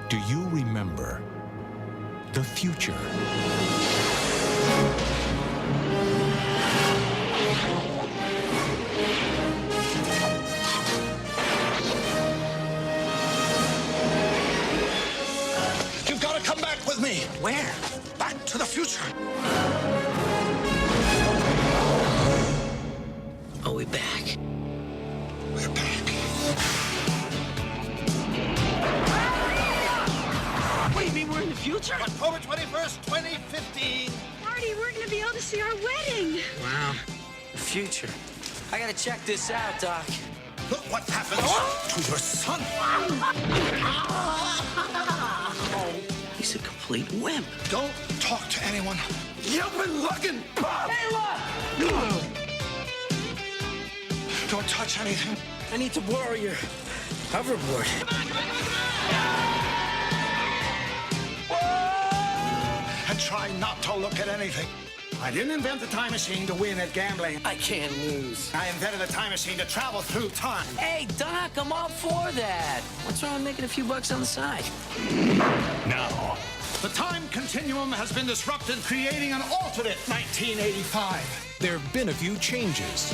Do you remember the future? You've got to come back with me. Where? Back to the future. Are we back? We're back. What do you mean we're in the future? October 21st, 2015. Marty, we're gonna be able to see our wedding. Wow. The future. I gotta check this out, Doc. Look what happens to your son. He's a complete wimp. Don't talk to anyone. You've been looking, Bob. Hey, look! Don't touch anything. I need to borrow your hoverboard. And try not to look at anything. I didn't invent the time machine to win at gambling. I can't lose. I invented the time machine to travel through time. Hey, Doc, I'm all for that. What's wrong with making a few bucks on the side? Now, The time continuum has been disrupted, creating an alternate 1985. there have been a few changes.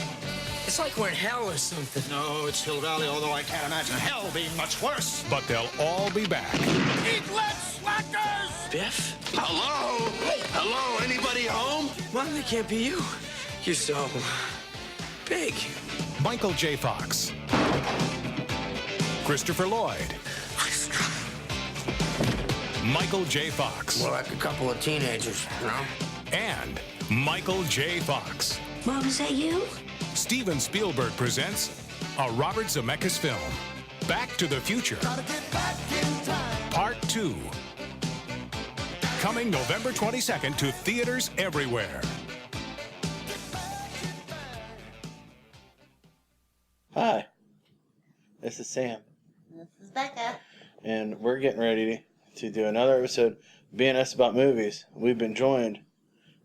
It's like we're in hell or something. No, it's Hill Valley, although I can't imagine hell being much worse. But they'll all be back. Eat less, slackers! Biff? Hello? Hello? Anybody home? Mom, that can't be you. You're so big. Michael J. Fox. Christopher Lloyd. Michael J. Fox. More like a couple of teenagers, you know? And Michael J. Fox. Mom, is that you? Steven Spielberg presents a Robert Zemeckis film, Back to the Future, Part 2. Coming November 22nd to theaters everywhere. Hi, this is Sam, This is Becca. and we're getting ready to do another episode of BNS About Movies. We've been joined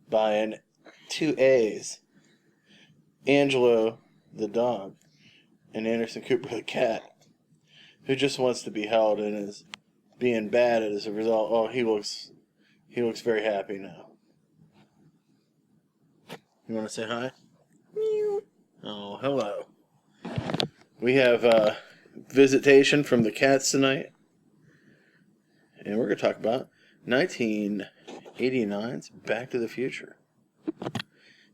by two A's, Angelo the dog, and Anderson Cooper the cat, who just wants to be held and is being bad as a result. Oh, he looks very happy now. You want to say hi? Meow. Oh, hello. We have visitation from the cats tonight. And we're going to talk about 1989's Back to the Future.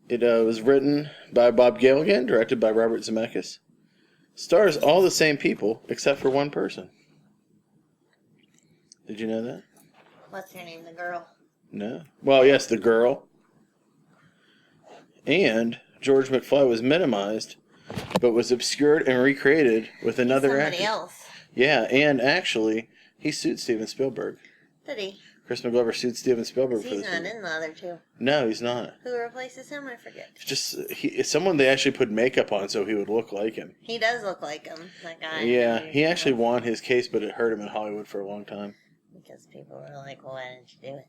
It was written by Bob Gale again, directed by Robert Zemeckis. Stars all the same people, except for one person. Did you know that? What's her name? The girl. No. Well, yes, the girl. And George McFly was minimized, but was obscured and recreated with another Somebody actor. else. Yeah, and actually, he sued Steven Spielberg. Did he? Chris McGlover sued Steven Spielberg for He's this not movie. in the other two. No, he's not. Who replaces him? I forget. It's just it's someone they actually put makeup on so he would look like him. He does look like him. That guy. Yeah, he actually won his case, but it hurt him in Hollywood for a long time. Because people were like, well, why didn't you do it?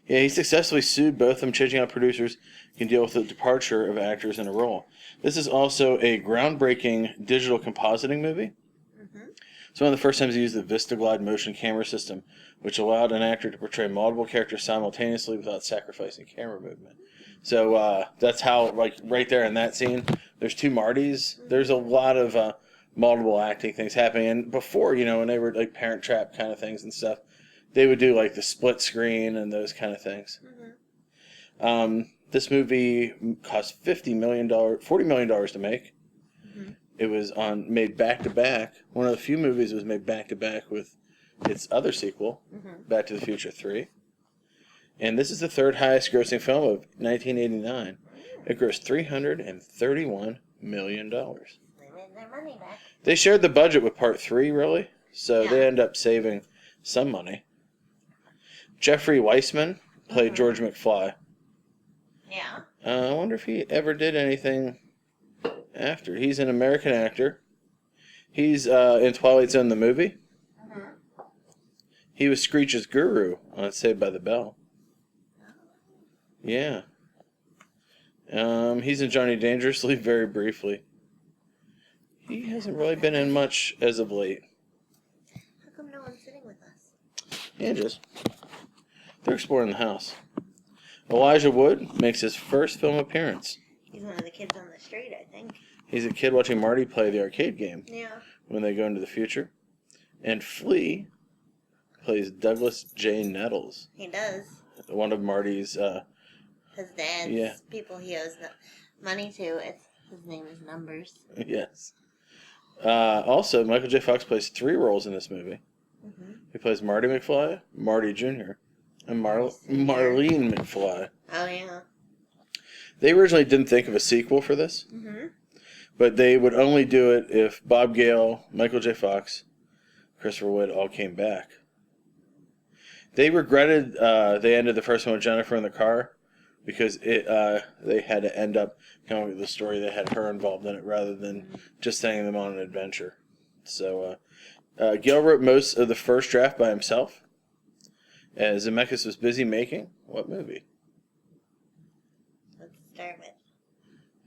Yeah, he successfully sued both of them, changing how producers can deal with the departure of actors in a role. This is also a groundbreaking digital compositing movie. It's one of the first times he used the VistaGlide motion camera system, which allowed an actor to portray multiple characters simultaneously without sacrificing camera movement. So that's how, like, right there in that scene, there's two Martys. There's a lot of multiple acting things happening. And before, you know, when they were like Parent Trap kind of things and stuff, they would do like the split screen and those kind of things. This movie cost $40 million to make. It was made back to back. One of the few movies that was made back to back with its other sequel, Back to the Future 3. And this is the third highest grossing film of 1989. It grossed $331 million. They made their money back. They shared the budget with Part 3, really, so Yeah. they end up saving some money. Jeffrey Weissman played George McFly. Yeah. I wonder if he ever did anything after. He's an American actor. He's in Twilight Zone, the movie. He was Screech's guru on Saved by the Bell. Yeah. He's in Johnny Dangerously very briefly. He hasn't really been in much as of late. How come no one's sitting with us? Yeah, just they're exploring the house. Elijah Wood makes his first film appearance. He's one of the kids on the street, I think. He's a kid watching Marty play the arcade game Yeah. when they go into the future. And Flea plays Douglas J. Nettles, He does. one of Marty's. His dad's Yeah. people he owes money to. His name is Numbers. Yes. Also, Michael J. Fox plays 3 roles in this movie. Mm-hmm. He plays Marty McFly, Marty Jr., and Marlene McFly. Oh, yeah. They originally didn't think of a sequel for this, Mm-hmm. but they would only do it if Bob Gale, Michael J. Fox, Christopher Wood all came back. They regretted they ended the first one with Jennifer in the car because they had to end up coming up with the story that had her involved in it rather than just sending them on an adventure. So Gale wrote most of the first draft by himself, as Zemeckis was busy making what movie? Let's start with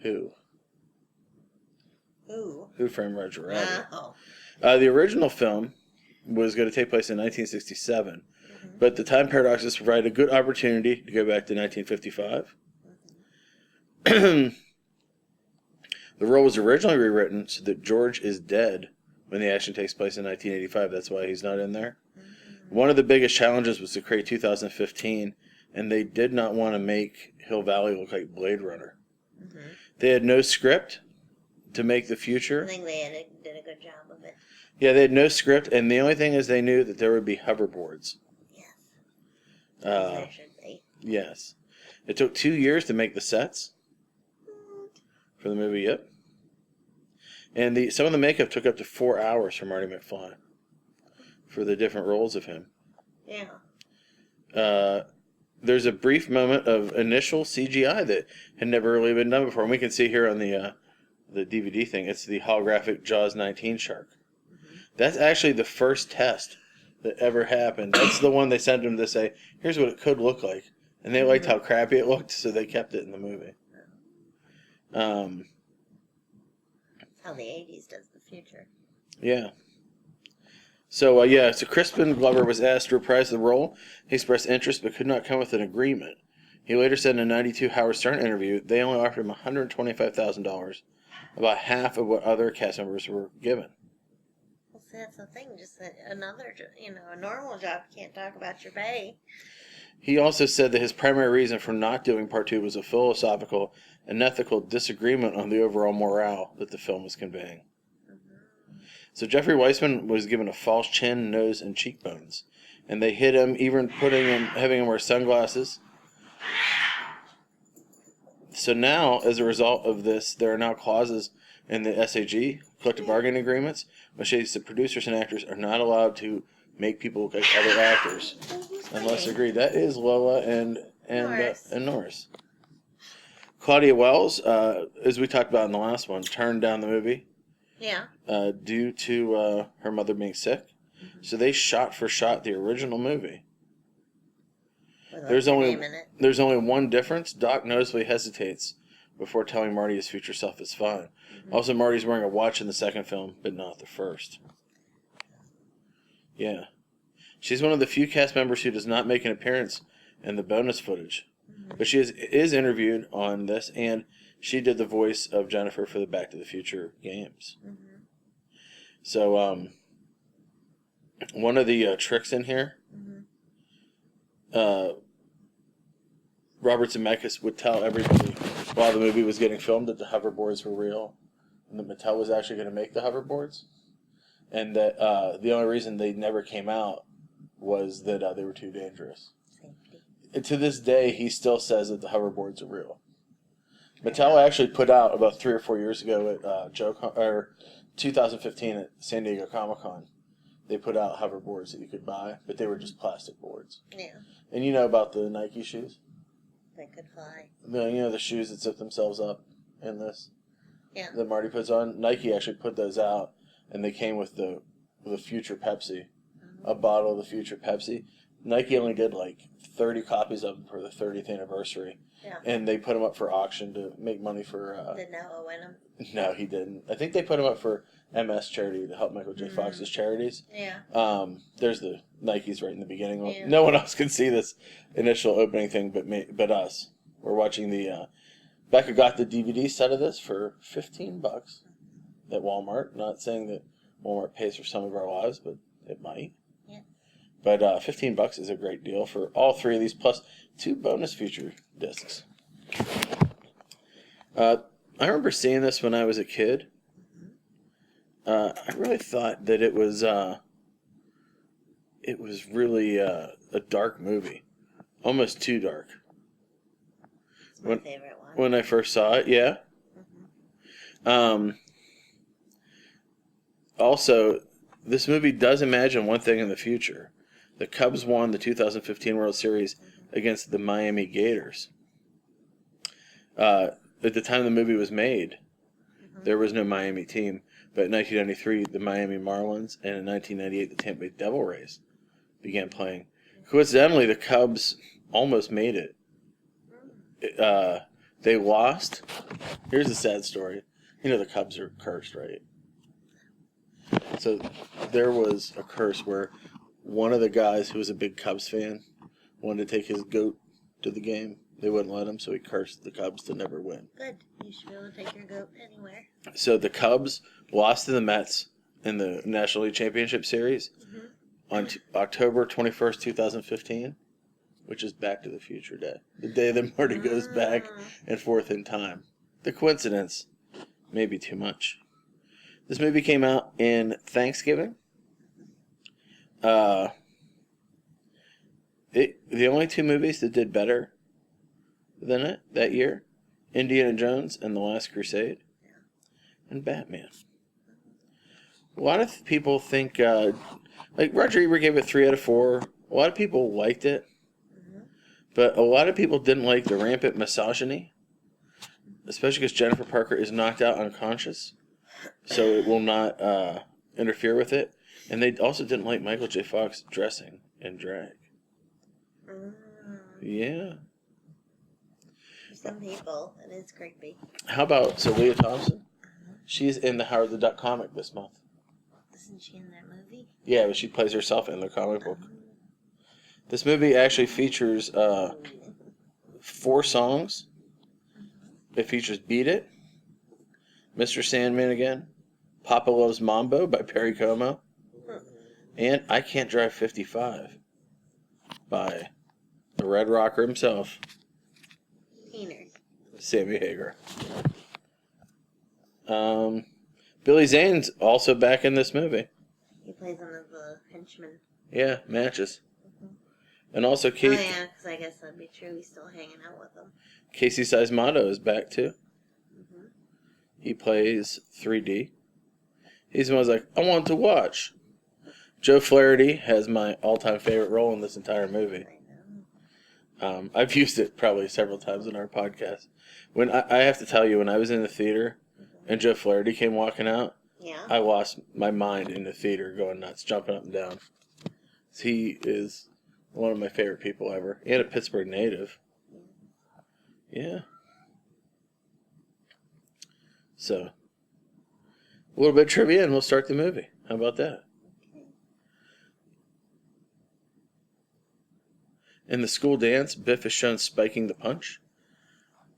Who? Who? Who Framed Roger Rabbit? Oh. The original film was going to take place in 1967, but the time paradoxes provided a good opportunity to go back to 1955. The role was originally rewritten so that George is dead when the action takes place in 1985. That's why he's not in there. One of the biggest challenges was to create 2015, and they did not want to make Hill Valley look like Blade Runner. They had no script to make the I future. think they did a good job of it. Yeah, they had no script, and the only thing is they knew that there would be hoverboards. Yes. Uh, There should be. yes. It took 2 years to make the sets for the movie, yep. And some of the makeup took up to 4 hours for Marty McFly for the different roles of him. Yeah. There's a brief moment of initial CGI that had never really been done before. And we can see here on the DVD thing, it's the holographic Jaws 19 shark. That's actually the first test that ever happened. That's the one they sent them to say, here's what it could look like. And they liked how crappy it looked, so they kept it in the movie. That's how the 80s does the future. Yeah. So, so Crispin Glover was asked to reprise the role. He expressed interest but could not come with an agreement. He later said in a 92 Howard Stern interview they only offered him $125,000, about half of what other cast members were given. Well, see, that's the thing. Just a normal job, you can't talk about your pay. He also said that his primary reason for not doing Part 2 was a philosophical and ethical disagreement on the overall morale that the film was conveying. So Jeffrey Weissman was given a false chin, nose, and cheekbones. And they hit him, even having him wear sunglasses. So now, as a result of this, there are now clauses in the SAG, collective bargaining agreements, which says that producers and actors are not allowed to make people look like other actors unless agreed. That is Lola and Norris. Claudia Wells, as we talked about in the last one, turned down the movie. Yeah. Due to her mother being sick. So they shot for shot the original movie. There's only one difference. Doc noticeably hesitates before telling Marty his future self is fine. Also, Marty's wearing a watch in the second film, but not the first. Yeah. She's one of the few cast members who does not make an appearance in the bonus footage. But she is interviewed on this, and she did the voice of Jennifer for the Back to the Future games. So, one of the tricks in here, Robert Zemeckis would tell everybody while the movie was getting filmed that the hoverboards were real, and that Mattel was actually going to make the hoverboards, and that the only reason they never came out was that they were too dangerous. And to this day, he still says that the hoverboards are real. Mattel actually put out about 3 or 4 years ago at 2015 at San Diego Comic-Con. They put out hoverboards that you could buy, but they were just plastic boards. Yeah. And you know about the Nike shoes? They could fly. The shoes that zip themselves up in this? Yeah. That Marty puts on? Nike actually put those out, and they came with the Future Pepsi. A bottle of the Future Pepsi. Nike only did like 30 copies of them for the 30th anniversary. Yeah. And they put them up for auction to make money for... Did Noah win them? No, he didn't. I think they put them up for MS charity to help Michael J. Fox's charities. Yeah. There's the Nikes right in the beginning. Yeah. No one else can see this initial opening thing but us. We're watching the. Becca got the DVD set of this for $15 at Walmart. Not saying that Walmart pays for some of our lives, but it might. Yeah. But $15 is a great deal for all three of these, plus 2 bonus feature discs. I remember seeing this when I was a kid. I really thought that it was really a dark movie, almost too dark. It's my favorite one. When I first saw it, yeah. Also, this movie does imagine one thing in the future. The Cubs won the 2015 World Series against the Miami Gators. At the time the movie was made, there was no Miami team. But in 1993, the Miami Marlins, and in 1998, the Tampa Bay Devil Rays began playing. Coincidentally, the Cubs almost made it. They lost. Here's a sad story. You know the Cubs are cursed, right? So there was a curse where one of the guys who was a big Cubs fan wanted to take his goat to the game. They wouldn't let him, so he cursed the Cubs to never win. Good. You should be able to take your goat anywhere. So the Cubs lost to the Mets in the National League Championship Series on October 21st, 2015, which is Back to the Future Day. The day that Marty goes back and forth in time. The coincidence may be too much. This movie came out in Thanksgiving. The only 2 movies that did better than it that year, Indiana Jones and The Last Crusade, and Batman. A lot of people think, like Roger Ebert gave it 3 out of 4. A lot of people liked it, but a lot of people didn't like the rampant misogyny, especially because Jennifer Parker is knocked out unconscious, so it will not interfere with it. And they also didn't like Michael J. Fox dressing in drag. Yeah. For some people, it is creepy. How about Leah Thompson? She's in the Howard the Duck comic this month. Isn't she in that movie? Yeah, but she plays herself in the comic book. This movie actually features 4 songs. It features Beat It, Mr. Sandman Again, Papa Loves Mambo by Perry Como, and I Can't Drive 55 by the Red Rocker himself, Keener. Sammy Hagar. Billy Zane's also back in this movie. He plays one of the henchmen. Yeah, Matches. And also Oh yeah, because I guess that'd be true. He's still hanging out with them. Casey Sizemoto is back too. He plays 3D. He's the one who's like, I want to watch. Joe Flaherty has my all-time favorite role in this entire movie. I've used it probably several times in our podcast. When I have to tell you, when I was in the theater and Joe Flaherty came walking out, Yeah. I lost my mind in the theater, going nuts, jumping up and down. He is one of my favorite people ever, and a Pittsburgh native. Yeah. So, a little bit of trivia, and we'll start the movie. How about that? In the school dance, Biff is shown spiking the punch.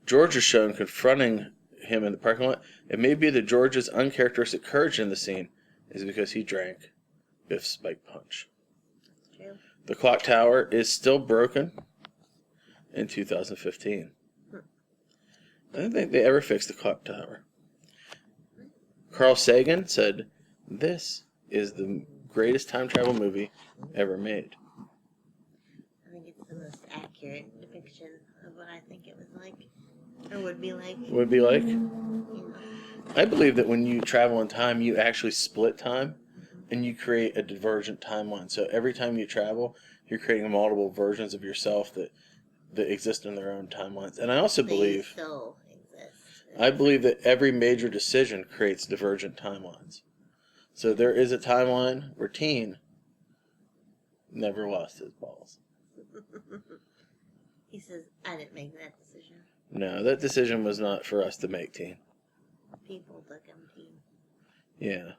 George is shown confronting him in the parking lot. It may be that George's uncharacteristic courage in the scene is because he drank Biff's spiked punch. True. The clock tower is still broken in 2015. I don't think they ever fixed the clock tower. Carl Sagan said, "This is the greatest time travel movie ever made." I think it's the most accurate depiction of what I think it was like, or would be like. Would be like? You know. I believe that when you travel in time, you actually split time, and you create a divergent timeline. So every time you travel, you're creating multiple versions of yourself that exist in their own timelines. And I also They believe, still exist. I believe that every major decision creates divergent timelines. So there is a timeline where Teen never lost his balls. He says, "I didn't make that decision. No, that decision was not for us to make, Teen. People took him, team." Yeah.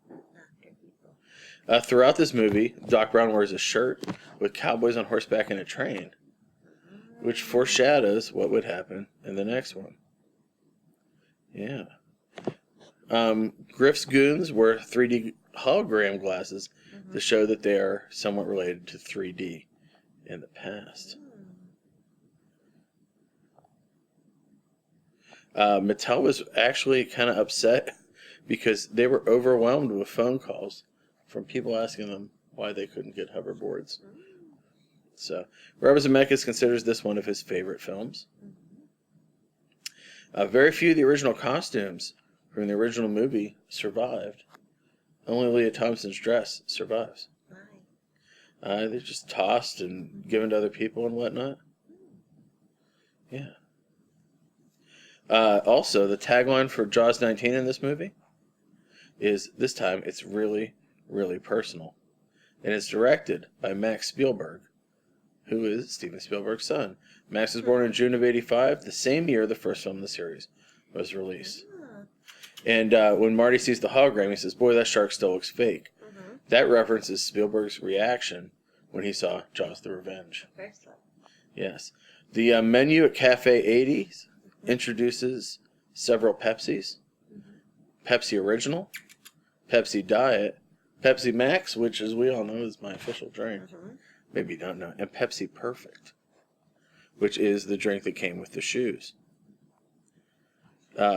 After people. Throughout this movie, Doc Brown wears a shirt with cowboys on horseback and a train, which foreshadows what would happen in the next one. Yeah. Griff's goons wear 3D hologram glasses to show that they are somewhat related to 3D in the past. Mattel was actually kind of upset because they were overwhelmed with phone calls from people asking them why they couldn't get hoverboards. So, Robert Zemeckis considers this one of his favorite films. Very few of the original costumes from the original movie survived. Only Leah Thompson's dress survives. Why? They're just tossed and given to other people and whatnot. Yeah. Also, the tagline for Jaws 19 in this movie is, this time, it's really, really personal. And it's directed by Max Spielberg, who is Steven Spielberg's son. Max was born in June of '85, the same year the first film in the series was released. And when Marty sees the hologram, he says, "Boy, that shark still looks fake." That references Spielberg's reaction when he saw Jaws the Revenge. First one. Yes. The menu at Cafe 80s introduces several Pepsis. Pepsi Original, Pepsi Diet, Pepsi Max, which, as we all know, is my official drink. Maybe you don't know. And Pepsi Perfect, which is the drink that came with the shoes.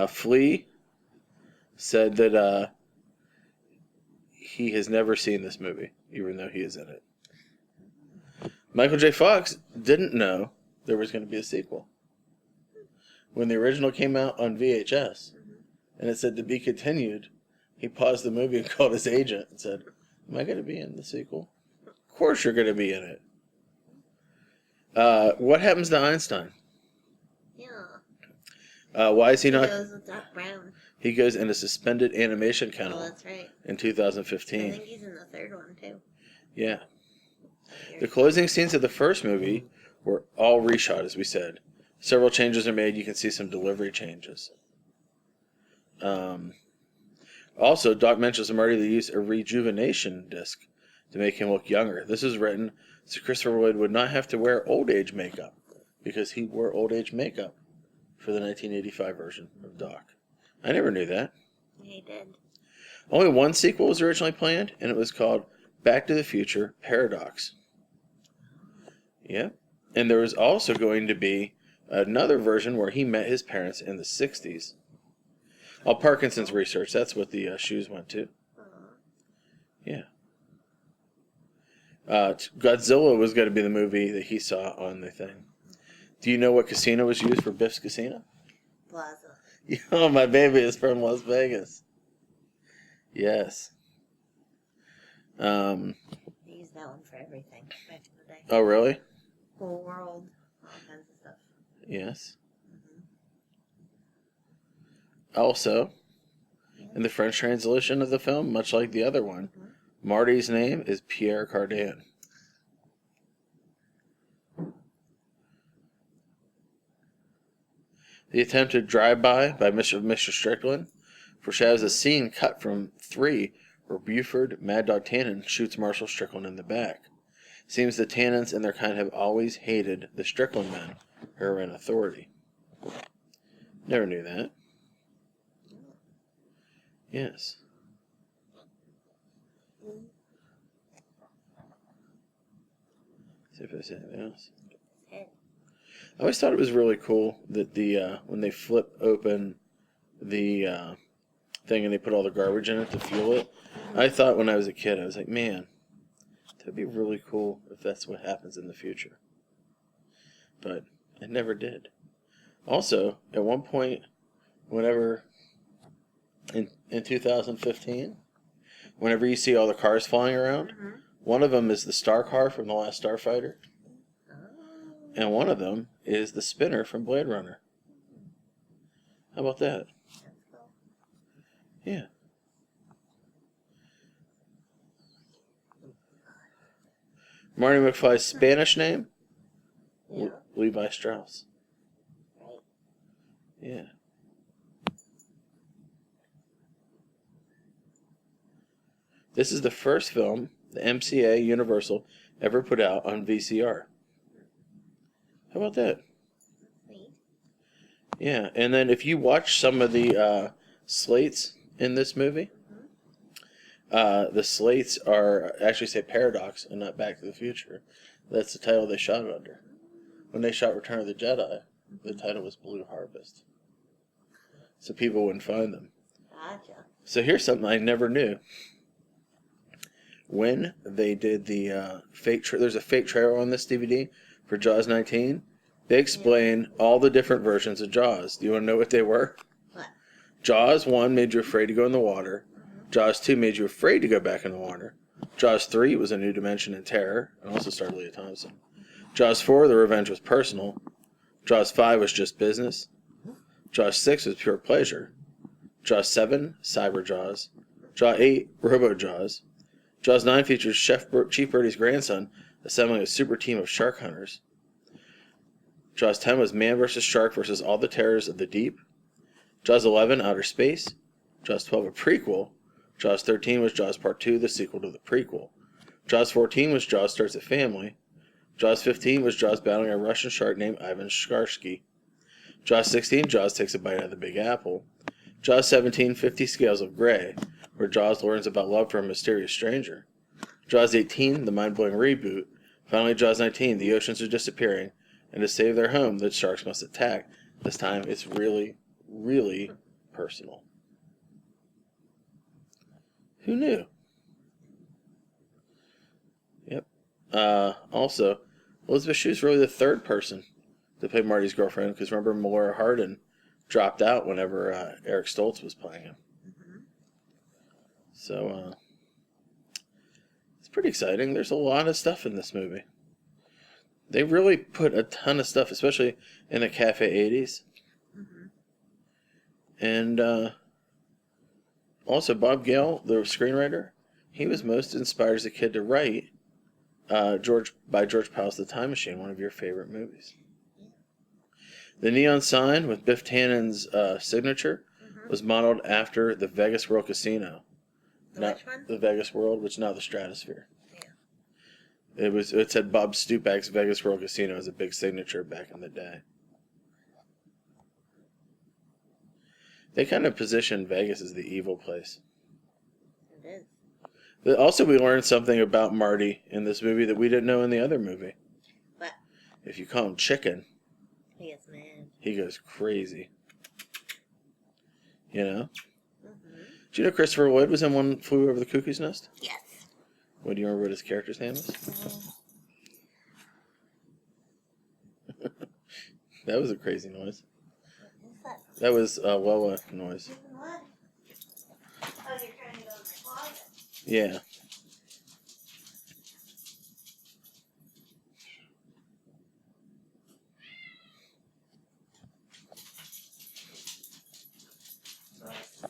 Flea said that he has never seen this movie, even though he is in it. Michael J. Fox didn't know there was going to be a sequel. When the original came out on VHS, and it said to be continued, he paused the movie and called his agent and said, "Am I going to be in the sequel?" "Of course you're going to be in it." What happens to Einstein? Yeah. Why is he He not? goes with Doc Brown. He goes in a suspended animation Oh, kennel that's right. in I 2015. think he's in the third one, too. Yeah. The closing scenes of the first movie were all reshot, as we said. Several changes are made. You can see some delivery changes. Also, Doc mentions to Marty they use a rejuvenation disc to make him look younger. This is written so Christopher Lloyd would not have to wear old age makeup, because he wore old age makeup for the 1985 version of Doc. I never knew that. He did. Only one sequel was originally planned, and it was called Back to the Future Paradox. Yeah. And there was also going to be another version where he met his parents in the 60s. All Parkinson's research, that's what the shoes went to. Yeah. Godzilla was going to be the movie that he saw on the thing. Do you know what casino was used for Biff's Casino? Plaza. Oh, my baby is from Las Vegas. Yes. They used that one for everything back in the day. Oh, really? Whole world. All kinds of stuff. Yes. Also, in the French translation of the film, much like the other one, Marty's name is Pierre Cardin. The attempted drive-by by Mr. Strickland foreshadows a scene cut from 3 where Buford Mad Dog Tannen shoots Marshall Strickland in the back. Seems the Tannens and their kind have always hated the Strickland men who are in authority. Never knew that. Yes. See if there's anything else. I always thought it was really cool that the when they flip open the thing and they put all the garbage in it to fuel it. I thought when I was a kid, I was like, man, that'd be really cool if that's what happens in the future. But it never did. Also, at one point, whenever in 2015, whenever you see all the cars flying around, one of them is the star car from The Last Starfighter, and one of them is the spinner from Blade Runner. How about that? Yeah. Marty McFly's Spanish name? Yeah. Levi Strauss. Right. Yeah. This is the first film the MCA Universal ever put out on VCR. How about that? Sweet. Yeah, and then if you watch some of the slates in this movie, the slates are actually say Paradox and not Back to the Future. That's the title they shot it under. When they shot Return of the Jedi, the title was Blue Harvest. So people wouldn't find them. Gotcha. So here's something I never knew. When they did the there's a fake trailer on this DVD for Jaws 19. They explain all the different versions of Jaws. Do you want to know what they were? What? Jaws 1 made you afraid to go in the water. Jaws 2 made you afraid to go back in the water. Jaws 3 was a new dimension in terror, and also starred Leah Thompson. Jaws 4, the revenge was personal. Jaws 5 was just business. Jaws 6 was pure pleasure. Jaws 7, Cyber Jaws. Jaws 8, Robo Jaws. Jaws 9 features Chief Birdie's grandson assembling a super team of shark hunters. Jaws 10 was man versus shark versus all the terrors of the deep. Jaws 11, Outer Space. Jaws 12, a prequel. Jaws 13 was Jaws Part 2, the sequel to the prequel. Jaws 14 was Jaws Starts a Family. Jaws 15 was Jaws battling a Russian shark named Ivan Skarsky. Jaws 16, Jaws takes a bite out of the Big Apple. Jaws 17, 50 Scales of Grey, where Jaws learns about love for a mysterious stranger. Jaws 18, the mind-blowing reboot. Finally, Jaws 19, the oceans are disappearing, and to save their home, the sharks must attack. This time, it's really, really personal. Who knew? Yep. Also, Elizabeth Shue's really the third person to play Marty's girlfriend, because remember, Melora Hardin dropped out whenever Eric Stoltz was playing him. So, it's pretty exciting. There's a lot of stuff in this movie. They really put a ton of stuff, especially in the Cafe 80s. And also, Bob Gale, the screenwriter, he was most inspired as a kid to write George Pala's The Time Machine, one of your favorite movies. The neon sign with Biff Tannen's signature was modeled after the Vegas World Casino. Which one? The Vegas World, which is now the Stratosphere. Yeah. It said Bob Stupak's Vegas World Casino as a big signature back in the day. They kind of positioned Vegas as the evil place. It is. But also, we learned something about Marty in this movie that we didn't know in the other movie. What? If you call him Chicken, He is mad. he goes crazy. You know? Do you know Christopher Lloyd was in One Flew Over the Cuckoo's Nest? Yes. What do you remember what his character's name was? That was a crazy noise. What's that? That was a Wawa noise. What? Oh, you're trying to go in my closet. Yeah.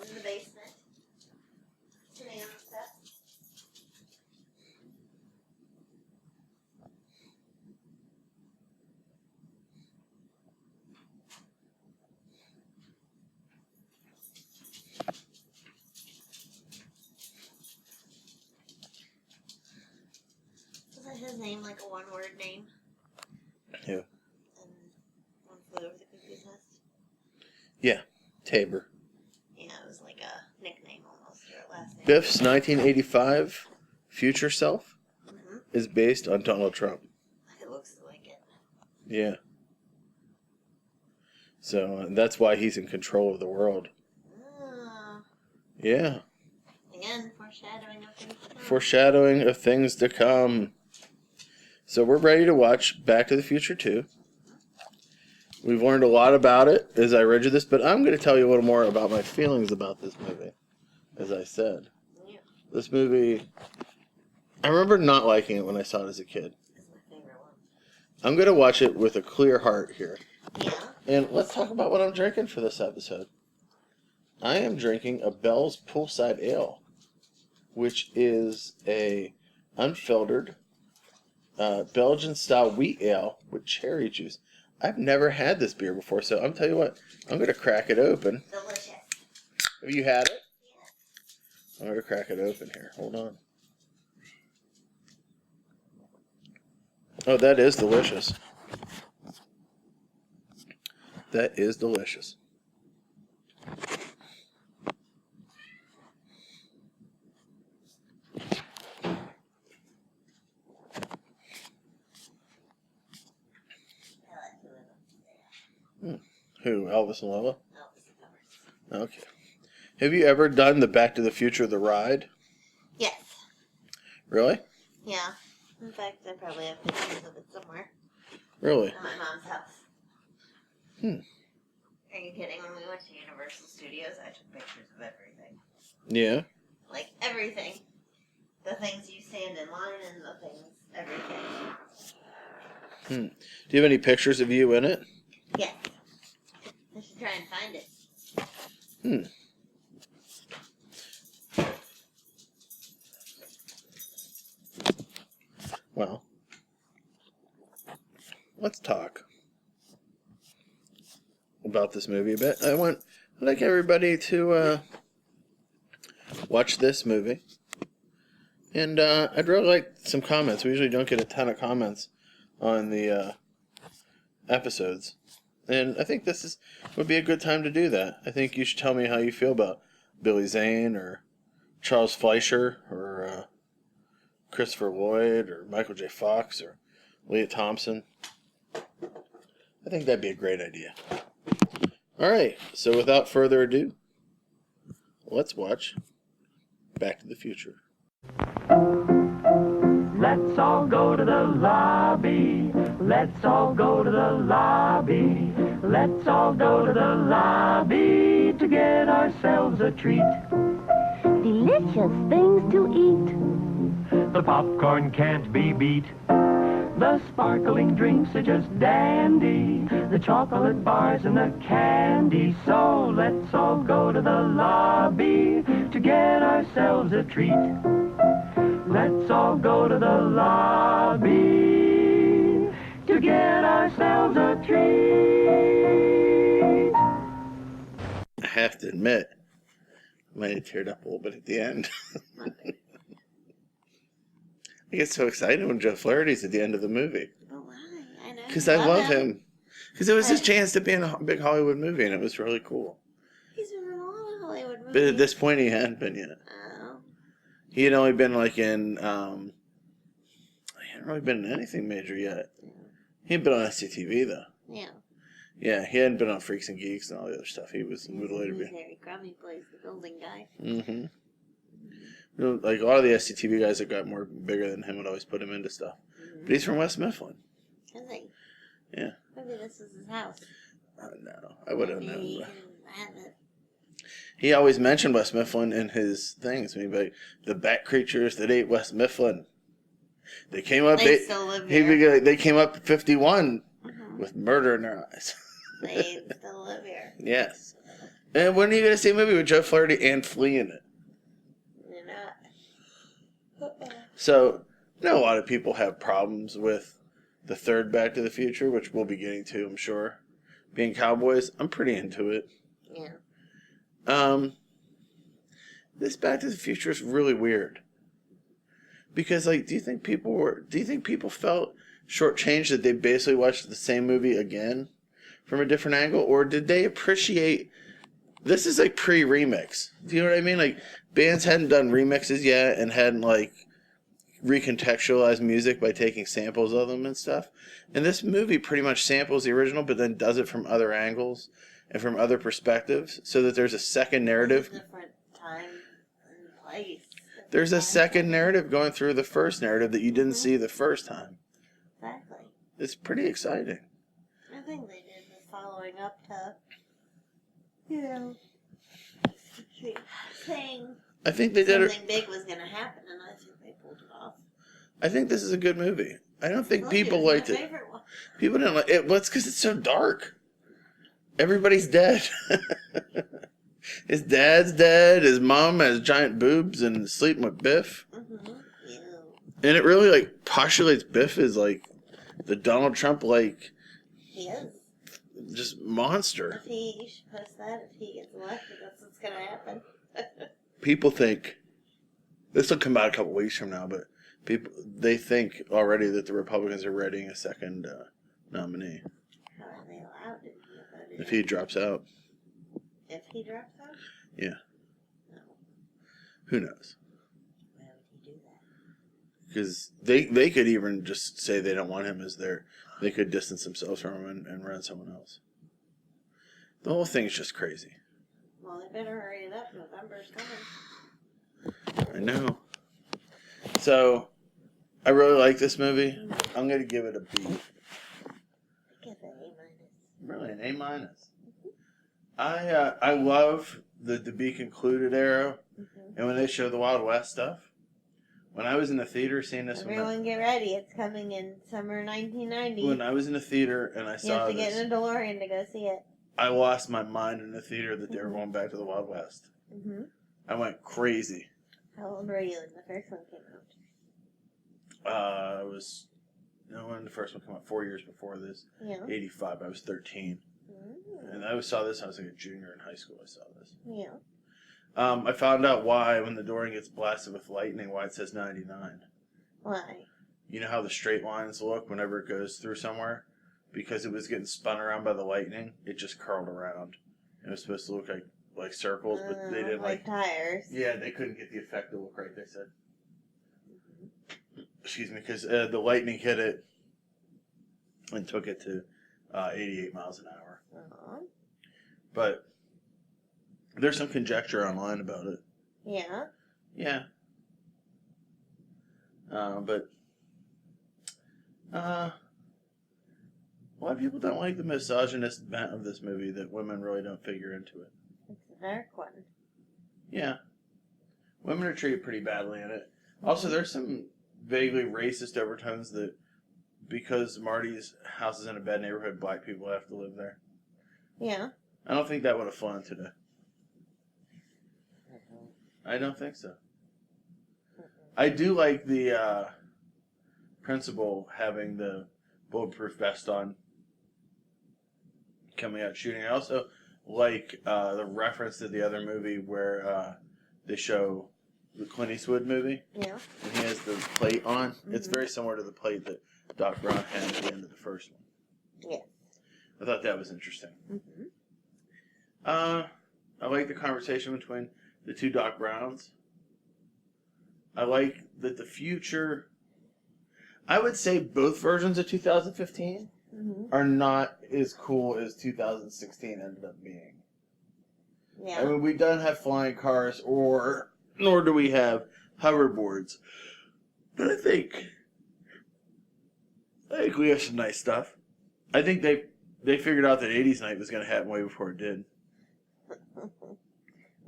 In the basement. Sitting on the steps. Wasn't his name like a one-word name? Who? And One Flew Over the Cuckoo's Nest? Yeah. Tabor. Yeah, it was like a nickname almost, or a last name. Biff's 1985 future self is based on Donald Trump. It looks like it. Yeah. So that's why he's in control of the world. Yeah. Again, foreshadowing of things to come. Foreshadowing of things to come. So we're ready to watch Back to the Future 2. We've learned a lot about it as I read you this, but I'm going to tell you a little more about my feelings about this movie. As I said, Yeah, this movie, I remember not liking it when I saw it as a kid. it's my favorite one. I'm going to watch it with a clear heart here. Yeah. And let's talk about what I'm drinking for this episode. I am drinking a Bell's Poolside Ale, which is a unfiltered Belgian-style wheat ale with cherry juice. I've never had this beer before, so I'm telling you what, I'm going to crack it open. Delicious. Have you had it? I'm going to crack it open here. Hold on. Oh, that is delicious. That is delicious. Who? Elvis and Lola? Okay. Have you ever done the Back to the Future the ride? Yes. Really? Yeah. In fact, I probably have pictures of it somewhere Really? at my mom's house. Are you kidding? When we went to Universal Studios, I took pictures of everything. Yeah. Like, everything. The things you stand in line and the things, everything. Do you have any pictures of you in it? Yes. I should try and find it. Well, let's talk about this movie a bit. I'd like everybody to watch this movie. And I'd really like some comments. We usually don't get a ton of comments on the episodes. And I think this would be a good time to do that. I think you should tell me how you feel about Billy Zane or Charles Fleischer or Christopher Lloyd or Michael J. Fox or Leah Thompson. I think that'd be a great idea. All right, so without further ado, let's watch Back to the Future. Let's all go to the lobby. Let's all go to the lobby. Let's all go to the lobby to get ourselves a treat. Delicious things to eat. The popcorn can't be beat. The sparkling drinks are just dandy. The chocolate bars and the candy. So let's all go to the lobby to get ourselves a treat. Let's all go to the lobby to get ourselves a treat. I have to admit, I might have teared up a little bit at the end. I get so excited when Joe Flaherty's at the end of the movie. Oh, why? I know. Because I love him. Because it was his chance to be in a big Hollywood movie, and it was really cool. He's been in a lot of Hollywood movies. But at this point, he hadn't been yet. Oh. He had only been like in, he hadn't really been in anything major yet. He had been on SCTV though. Yeah. Yeah, he hadn't been on Freaks and Geeks and all the other stuff. He was would later be. Harry Crummy plays the building guy. Mm-hmm. You know, like a lot of the SCTV guys that got more bigger than him would always put him into stuff. Mm-hmm. But he's from West Mifflin. Is he? Yeah. Maybe this is his house. No, I would have known. Maybe he But can have it. he always mentioned West Mifflin in his things. I mean, like the bat creatures that ate West Mifflin. They came up. They still live here. Be like, they came up at 51 with murder in their eyes. They still live here. Yes. And when are you going to see a movie with Joe Flaherty and Flea in it? You're not. So, I know a lot of people have problems with the third Back to the Future, which we'll be getting to, I'm sure. Being cowboys, I'm pretty into it. Yeah. This Back to the Future is really weird. Because, like, do you think people felt shortchanged that they basically watched the same movie again from a different angle? Or did they appreciate, this is like pre-remix. Do you know what I mean? Like, bands hadn't done remixes yet and hadn't, like, recontextualized music by taking samples of them and stuff. And this movie pretty much samples the original, but then does it from other angles and from other perspectives, so that there's a second narrative. Different time and place. There's a second narrative going through the first narrative that you didn't see the first time. Exactly. It's pretty exciting. I think they did the following up to, you know, saying I think they did something big was going to happen, and I think they pulled it off. I think this is a good movie. I don't think Look, people it's my liked it. favorite one. People didn't like it. Well, it's because it's so dark. Everybody's dead. His dad's dead. His mom has giant boobs and is sleeping with Biff. Mm-hmm. Yeah. And it really, like, postulates Biff as, like, the Donald Trump, like, He is. just monster. You should post that if he gets elected. That's what's going to happen. People think This will come out a couple weeks from now, but they think already that the Republicans are readying a second nominee How are they allowed to vote it if he drops out. If he drops out? Yeah. No. Who knows? Why would he do that? Because they could even just say they don't want him as their. They could distance themselves from him and run someone else. The whole thing is just crazy. Well, they better hurry it up. November's coming. I know. So, I really like this movie. I'm going to give it a B. Give it A-. Really, an A-. I love the to be concluded arrow. And when they show the Wild West stuff. When I was in the theater seeing this Everyone get ready. It's coming in summer 1990. When I was in the theater and I you saw have to this, get in a DeLorean to go see it. I lost my mind in the theater that they were going back to the Wild West. Mm-hmm. I went crazy. How old were you when the first one came out? When the first one came out, 4 years before this. Yeah. 85, I was 13. Mm. And I saw this, I was like a junior in high school, I saw this. Yeah. I found out why, when the DeLorean gets blasted with lightning, why it says 99. Why? You know how the straight lines look whenever it goes through somewhere? Because it was getting spun around by the lightning, it just curled around. It was supposed to look like circles, but they didn't like tires. Yeah, they couldn't get the effect to look right, they said. Excuse me, because the lightning hit it and took it to 88 miles an hour. But there's some conjecture online about it. Yeah. Yeah. But a lot of people don't like the misogynist bent of this movie that women really don't figure into it. It's a dark one. Yeah. Women are treated pretty badly in it. Also, there's some vaguely racist overtones that because Marty's house is in a bad neighborhood, black people have to live there. Yeah. I don't think that would have flown today. I don't think so. I do like the principal having the bulletproof vest on coming out shooting. I also like the reference to the other movie where they show the Clint Eastwood movie. Yeah. And he has the plate on. Mm-hmm. It's very similar to the plate that Doc Brown had at the end of the first one. Yes. I thought that was interesting. Mm-hmm. I like the conversation between the two Doc Browns. I like that the future... I would say both versions of 2015 are not as cool as 2016 ended up being. Yeah. I mean, we don't have flying cars, nor do we have hoverboards. But I think we have some nice stuff. I think they figured out that 80s Night was going to happen way before it did. I'm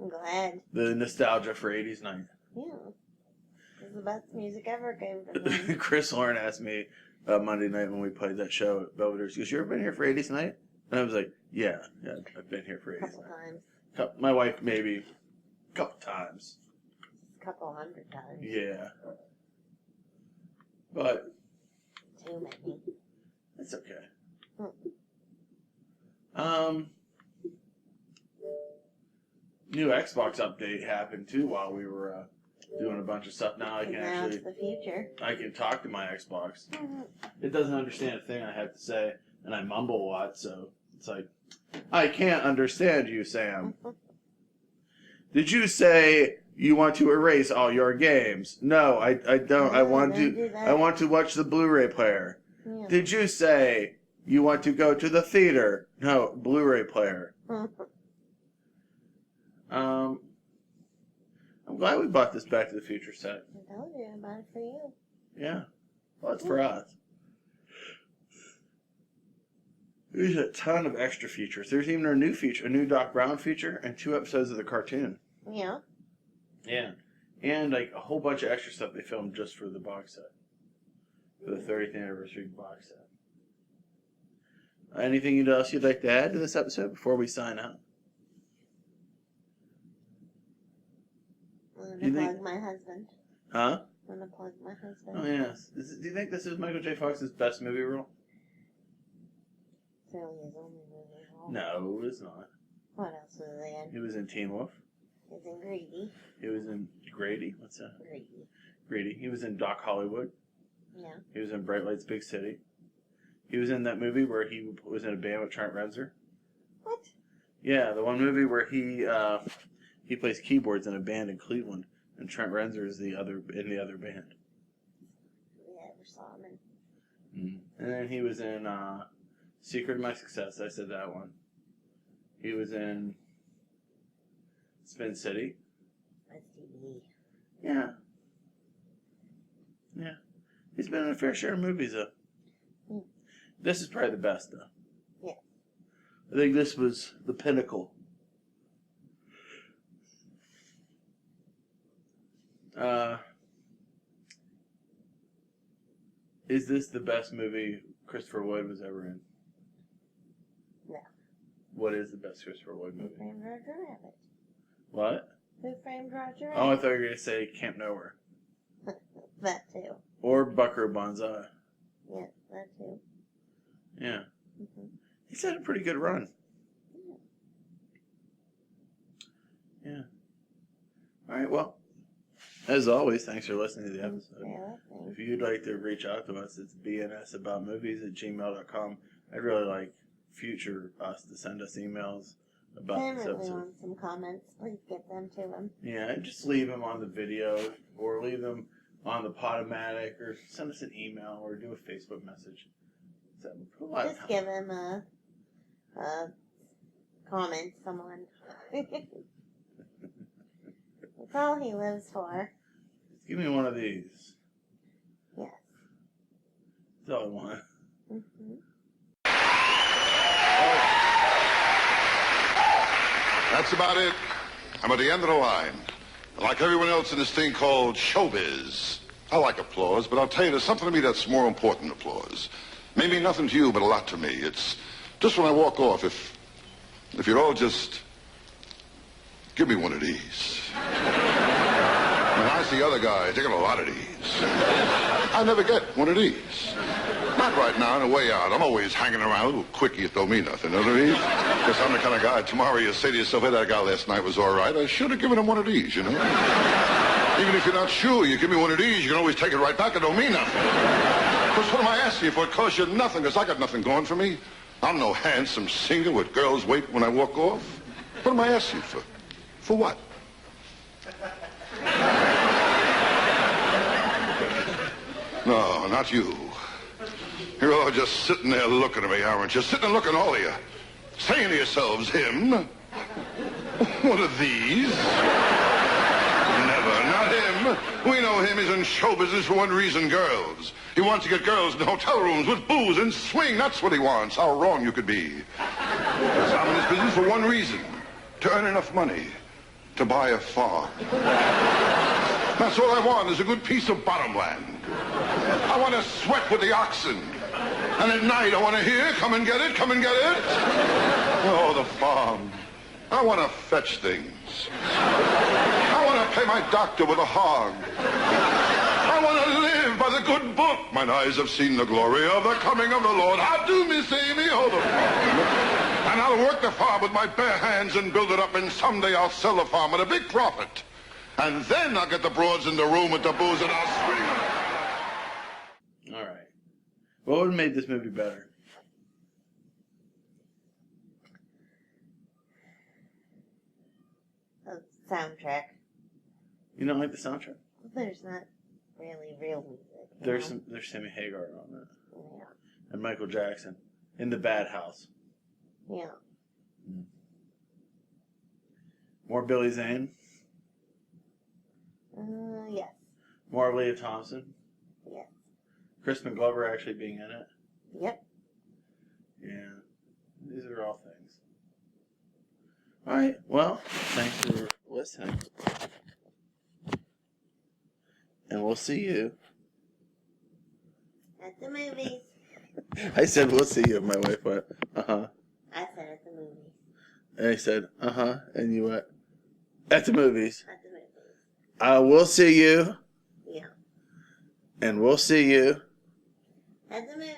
glad. The nostalgia for 80s Night. Yeah. It's the best music ever came from them. Chris Lauren asked me Monday night when we played that show at Belvedere. She goes, "You ever been here for 80s Night?" And I was like, yeah, I've been here for 80s Couple Night. times. My wife, maybe a couple times. Couple hundred times. Yeah. But Too many. it's okay. New Xbox update happened too while we were doing a bunch of stuff. Now I can Now actually it's the future. I can talk to my Xbox. It doesn't understand a thing I have to say, and I mumble a lot, so it's like, I can't understand you, Sam. Did you say you want to erase all your games? No, I don't. I want to watch the Blu-ray player. Yeah. Did you say you want to go to the theater? No, Blu-ray player. I'm glad we bought this Back to the Future set. I told you I bought it for you. Yeah. Well, it's for us. There's a ton of extra features. There's even a new Doc Brown feature, and 2 episodes of the cartoon. Yeah. Yeah. And like a whole bunch of extra stuff they filmed just for the box set. For the 30th anniversary box set. Anything else you'd like to add to this episode before we sign out? I'm going to plug my husband. Huh? I'm going to plug my husband. Oh, yes. Do you think this is Michael J. Fox's best movie role? It's really his only movie role. No, it's not. What else was he in? He was in Teen Wolf. Is in Greedy. He was in Grady. What's that? Greedy. Grady. He was in Doc Hollywood. Yeah. He was in Bright Lights, Big City. He was in that movie where he was in a band with Trent Reznor. What? Yeah, the one movie where he plays keyboards in a band in Cleveland, and Trent Reznor is in the other band. Yeah, I saw him in. And then he was in Secret of My Success. I said that one. He was in Spin City. That's TV. Yeah. Yeah. He's been in a fair share of movies, though. This is probably the best, though. Yeah. I think this was the pinnacle. Is this the best movie Christopher Lloyd was ever in? No. What is the best Christopher Lloyd Who movie? Framed Roger Rabbit? What? Who Framed Roger Rabbit? Oh, I thought you were going to say Camp Nowhere. That too. Or Buckaroo Banzai. Yeah, that too. Yeah. Mm-hmm. He's had a pretty good run. Yeah. All right, well, as always, thanks for listening to the episode. Yeah, If you'd like to reach out to us, it's bnsaboutmovies@gmail.com. I'd really like future us to send us emails about Sam this really episode. wants some comments. Please get them to him. Yeah, just leave them on the video or leave them on the Podomatic or send us an email or do a Facebook message. Just give him a comment, someone. That's all he lives for. Give me one of these. Yes. That's all I want. Mm-hmm. That's about it. I'm at the end of the line. Like everyone else in this thing called showbiz. I like applause, but I'll tell you, there's something to me that's more important than applause. Maybe nothing to you, but a lot to me. It's just when I walk off, if you'd all just give me one of these. When I see other guys, they got a lot of these. I never get one of these. Not right now, on the way out. I'm always hanging around, a little quickie, it don't mean nothing, you know what I mean? Because I'm the kind of guy, tomorrow you say to yourself, hey, that guy last night was all right. I should have given him one of these, you know? Even if you're not sure, you give me one of these, you can always take it right back, it don't mean nothing. Because what am I asking you for? It costs you nothing, because I got nothing going for me. I'm no handsome singer with girls wait when I walk off. What am I asking you for? For what? No, not you. You're all just sitting there looking at me, aren't you? Sitting and looking, all of you. Saying to yourselves, him? One of these? Never, not him. We know him. He's in show business for one reason, girls. He wants to get girls in hotel rooms with booze and swing. That's what he wants. How wrong you could be. Because I'm in this business for one reason. To earn enough money to buy a farm. That's all I want is a good piece of bottomland. I want to sweat with the oxen. And at night I want to hear, come and get it, come and get it. Oh, the farm. I want to fetch things. I want to pay my doctor with a hog. I want to live by the good book. Mine eyes have seen the glory of the coming of the Lord. How do, Miss Amy? Oh, the farm. And I'll work the farm with my bare hands and build it up, and someday I'll sell the farm at a big profit. And then I'll get the broads in the room with the booze and I'll swing. All right. What would have made this movie better? The soundtrack. You don't like the soundtrack? There's not really real music. There's Sammy Hagar on it. Yeah. And Michael Jackson. In The Bad House. Yeah. More Billy Zane. Yes. More Leah Thompson. Yes. Crispin Glover actually being in it. Yep. Yeah. These are all things. All right. Well, thanks for listening. And we'll see you. At the movies. I said we'll see you. My wife went, uh-huh. I said at the movies. And I said, uh-huh. And you went, at the movies. At the movies. We'll see you. Yeah. And we'll see you. At the movies.